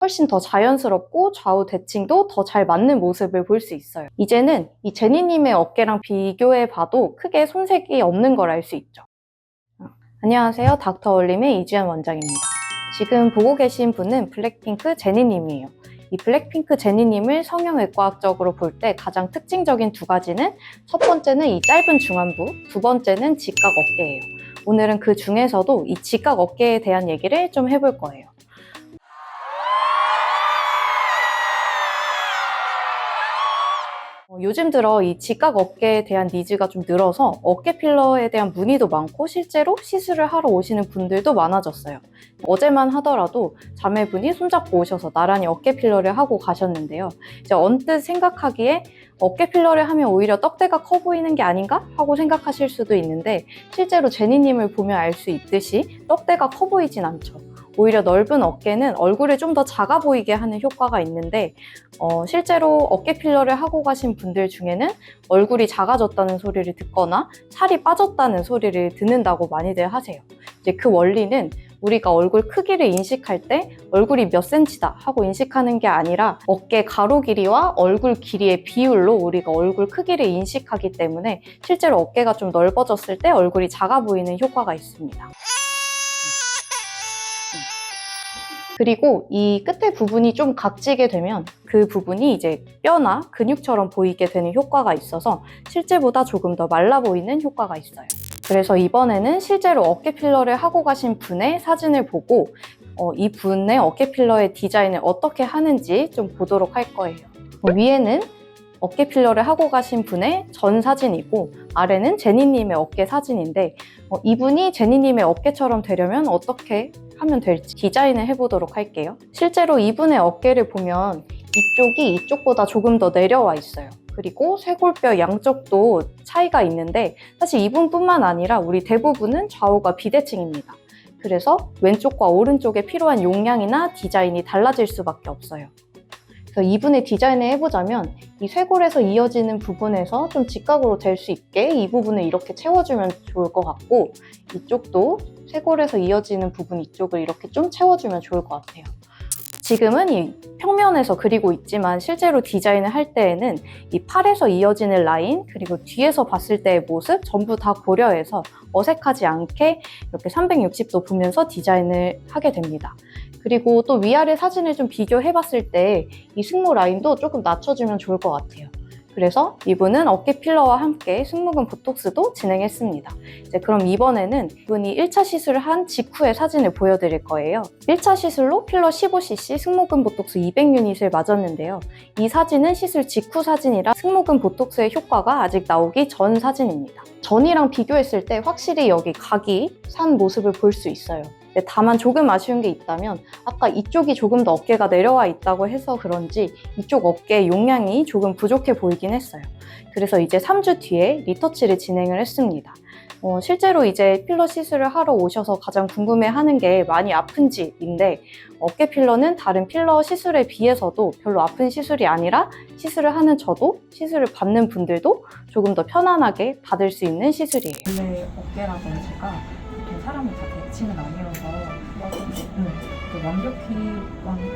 훨씬 더 자연스럽고 좌우 대칭도 더 잘 맞는 모습을 볼 수 있어요. 이제는 이 제니님의 어깨랑 비교해봐도 크게 손색이 없는 걸 알 수 있죠. 안녕하세요. 닥터올림의 이주연 원장입니다. 지금 보고 계신 분은 블랙핑크 제니님이에요. 이 블랙핑크 제니님을 성형외과학적으로 볼 때 가장 특징적인 두 가지는 첫 번째는 이 짧은 중안부, 두 번째는 직각 어깨예요. 오늘은 그 중에서도 이 직각 어깨에 대한 얘기를 좀 해볼 거예요. 요즘 들어 이 직각 어깨에 대한 니즈가 좀 늘어서 어깨 필러에 대한 문의도 많고 실제로 시술을 하러 오시는 분들도 많아졌어요. 어제만 하더라도 자매분이 손잡고 오셔서 나란히 어깨 필러를 하고 가셨는데요. 이제 언뜻 생각하기에 어깨 필러를 하면 오히려 떡대가 커 보이는 게 아닌가? 하고 생각하실 수도 있는데 실제로 제니님을 보면 알 수 있듯이 떡대가 커 보이진 않죠. 오히려 넓은 어깨는 얼굴을 좀 더 작아 보이게 하는 효과가 있는데 실제로 어깨 필러를 하고 가신 분들 중에는 얼굴이 작아졌다는 소리를 듣거나 살이 빠졌다는 소리를 듣는다고 많이들 하세요. 이제 그 원리는 우리가 얼굴 크기를 인식할 때 얼굴이 몇 센치다 하고 인식하는 게 아니라 어깨 가로 길이와 얼굴 길이의 비율로 우리가 얼굴 크기를 인식하기 때문에 실제로 어깨가 좀 넓어졌을 때 얼굴이 작아 보이는 효과가 있습니다. 그리고 이 끝에 부분이 좀 각지게 되면 그 부분이 이제 뼈나 근육처럼 보이게 되는 효과가 있어서 실제보다 조금 더 말라 보이는 효과가 있어요. 그래서 이번에는 실제로 어깨 필러를 하고 가신 분의 사진을 보고 이 분의 어깨 필러의 디자인을 어떻게 하는지 좀 보도록 할 거예요. 위에는 어깨 필러를 하고 가신 분의 전 사진이고 아래는 제니님의 어깨 사진인데 이분이 제니님의 어깨처럼 되려면 어떻게 하면 될지 디자인을 해보도록 할게요. 실제로 이분의 어깨를 보면 이쪽이 이쪽보다 조금 더 내려와 있어요. 그리고 쇄골뼈 양쪽도 차이가 있는데 사실 이분뿐만 아니라 우리 대부분은 좌우가 비대칭입니다. 그래서 왼쪽과 오른쪽에 필요한 용량이나 디자인이 달라질 수밖에 없어요. 그래서 이분의 디자인을 해보자면 이 쇄골에서 이어지는 부분에서 좀 직각으로 될 수 있게 이 부분을 이렇게 채워주면 좋을 것 같고 이쪽도 쇄골에서 이어지는 부분 이쪽을 이렇게 좀 채워주면 좋을 것 같아요. 지금은 이 평면에서 그리고 있지만 실제로 디자인을 할 때에는 이 팔에서 이어지는 라인 그리고 뒤에서 봤을 때의 모습 전부 다 고려해서 어색하지 않게 이렇게 360도 보면서 디자인을 하게 됩니다. 그리고 또 위아래 사진을 좀 비교해 봤을 때 이 승모 라인도 조금 낮춰주면 좋을 것 같아요. 그래서 이분은 어깨 필러와 함께 승모근 보톡스도 진행했습니다. 이제 그럼 이번에는 이분이 1차 시술을 한 직후의 사진을 보여드릴 거예요. 1차 시술로 필러 15cc, 승모근 보톡스 200유닛을 맞았는데요. 이 사진은 시술 직후 사진이라 승모근 보톡스의 효과가 아직 나오기 전 사진입니다. 전이랑 비교했을 때 확실히 여기 각이 산 모습을 볼 수 있어요. 다만 조금 아쉬운 게 있다면 아까 이쪽이 조금 더 어깨가 내려와 있다고 해서 그런지 이쪽 어깨 용량이 조금 부족해 보이긴 했어요. 그래서 이제 3주 뒤에 리터치를 진행을 했습니다. 실제로 이제 필러 시술을 하러 오셔서 가장 궁금해하는 게 많이 아픈지인데 어깨 필러는 다른 필러 시술에 비해서도 별로 아픈 시술이 아니라 시술을 하는 저도 시술을 받는 분들도 조금 더 편안하게 받을 수 있는 시술이에요. 원래 어깨라든지가 보통 사람은 다 대칭은 아니어서 완벽히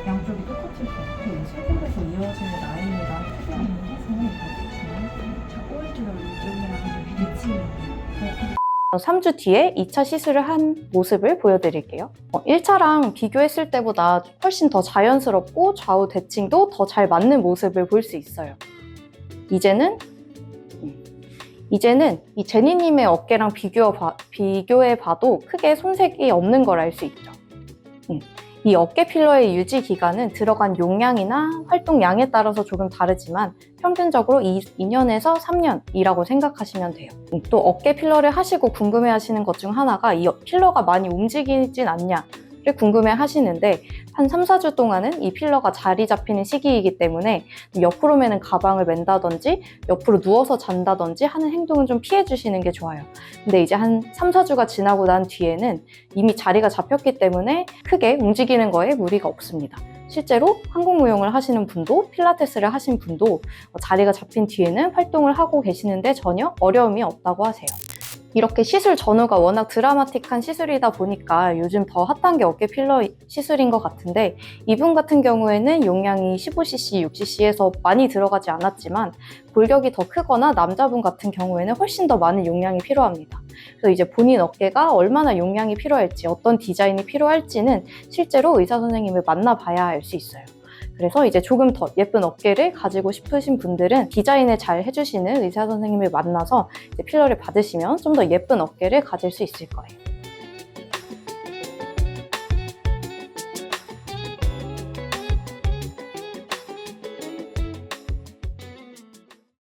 양쪽이 똑같을 수 없고 이 쇄골에서 이어지는 라인이랑 특이한 해서 그렇지만 오른쪽이랑 왼쪽이랑 대칭이에요. 3주 뒤에 2차 시술을 한 모습을 보여드릴게요. 1차랑 비교했을 때보다 훨씬 더 자연스럽고 좌우 대칭도 더 잘 맞는 모습을 볼 수 있어요. 이제는 이 제니님의 어깨랑 비교해봐도 크게 손색이 없는 걸 알 수 있죠. 이 어깨 필러의 유지 기간은 들어간 용량이나 활동량에 따라서 조금 다르지만 평균적으로 2년에서 3년이라고 생각하시면 돼요. 또 어깨 필러를 하시고 궁금해하시는 것 중 하나가 이 필러가 많이 움직이진 않냐 를 궁금해 하시는데 한 3, 4주 동안은 이 필러가 자리 잡히는 시기이기 때문에 옆으로 매는 가방을 맨다든지 옆으로 누워서 잔다든지 하는 행동은 좀 피해 주시는 게 좋아요. 근데 이제 한 3, 4주가 지나고 난 뒤에는 이미 자리가 잡혔기 때문에 크게 움직이는 거에 무리가 없습니다. 실제로 항공무용을 하시는 분도 필라테스를 하신 분도 자리가 잡힌 뒤에는 활동을 하고 계시는데 전혀 어려움이 없다고 하세요. 이렇게 시술 전후가 워낙 드라마틱한 시술이다 보니까 요즘 더 핫한 게 어깨 필러 시술인 것 같은데, 이분 같은 경우에는 용량이 15cc, 6cc에서 많이 들어가지 않았지만 골격이 더 크거나 남자분 같은 경우에는 훨씬 더 많은 용량이 필요합니다. 그래서 이제 본인 어깨가 얼마나 용량이 필요할지, 어떤 디자인이 필요할지는 실제로 의사 선생님을 만나봐야 알 수 있어요. 그래서 이제 조금 더 예쁜 어깨를 가지고 싶으신 분들은 디자인을 잘 해주시는 의사 선생님을 만나서 이제 필러를 받으시면 좀 더 예쁜 어깨를 가질 수 있을 거예요.